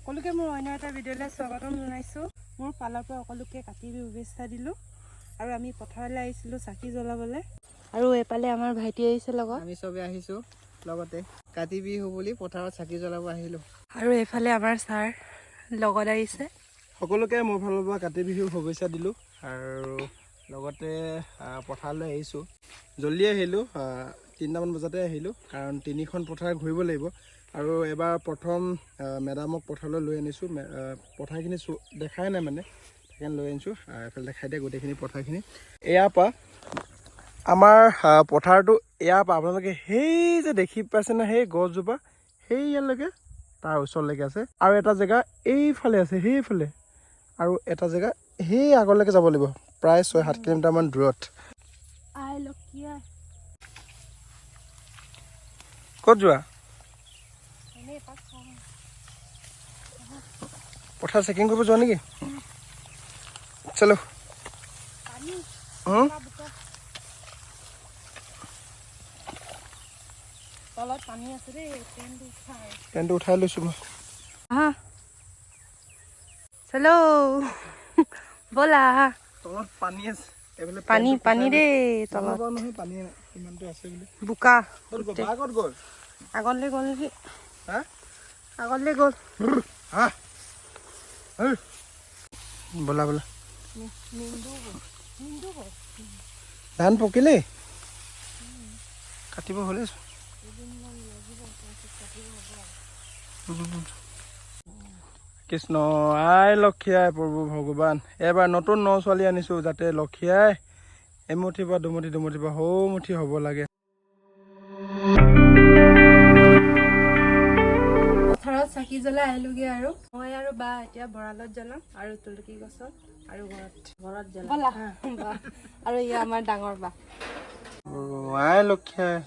সকলোকে মোৰ অন্য এটা ভিডিঅ'লৈ স্বাগতম জনাইছোঁ। মোৰ ফালৰ পৰা সকলোকে কাতি বিহুৰ শুভেচ্ছা দিলোঁ। আৰু আমি পথাৰলৈ আহিছিলোঁ চাকি জ্বলাবলৈ। আৰু এইফালে আমাৰ ভাইটি আহিছে লগত। আমি চবে আহিছোঁ লগতে কাতি বিহু বুলি পথাৰত চাকি জ্বলাব আহিলোঁ। আৰু এইফালে আমাৰ ছাৰ লগত আহিছে। সকলোকে মোৰ ফালৰ পৰা কাতি বিহুৰ শুভেচ্ছা দিলোঁ। আৰু লগতে পথাৰলৈ আহিছোঁ। জল্দি আহিলোঁ, 3টামান বজাতে আহিলোঁ, কাৰণ 3খন পথাৰ ঘূৰিব লাগিব। আৰু এবাৰ প্ৰথম মেডামক পথাৰলৈ লৈ আনিছোঁ। পথাৰখিনি দেখাই নাই মানে, সেইকাৰণে লৈ আনিছোঁ। এইফালে দেখাই দিয়ে গোটেইখিনি পথাৰখিনি। এয়াৰ পৰা আমাৰ পথাৰটো এয়াৰ পৰা আপোনালোকে সেই যে দেখি পাইছেনে, সেই গছজোপা সেইয়ালৈকে তাৰ ওচৰলৈকে আছে। আৰু এটা জেগা এইফালে আছে, সেইফালে। আৰু এটা জেগা সেই আগলৈকে যাব লাগিব, প্ৰায় 6-7 কিলোমিটাৰমান দূৰত। ক'ত যোৱা? পথাৰ চেকিং কৰিব যোৱা নেকি? চলো। তলত পানী আছে দেই, পেনটো উঠাই লৈছোঁ মই। চলো ব'লা। তলত পানী আছে, পানী দেই তলত। নহয় পানী ইমানটো আছে বুলি। বোকা ক'ত গ'ল? আগলৈ গ'ল নেকি? হা? আগলৈ গ'ল। ব'লা ব'লা। ধান পকিলেই, কাটিব হ'লে। কৃষ্ণ আই লক্ষী আই প্ৰভু ভগৱান, এবাৰ নতুন ন ছোৱালী আনিছোঁ, যাতে লক্ষী আই এমুঠিৰ পৰা দুমুঠিৰ পৰা সৌমুঠি হ'ব লাগে। পথাৰত চাকি জ্বলাই আহিলোগে। আৰু মই আৰু বা এতিয়া ভঁৰালত জ্বলাম, আৰু তুলসী গছত আৰু ঘৰত জ্বলাম। আৰু এয়া আমাৰ ডাঙৰ বা। আই লক্ষী আই।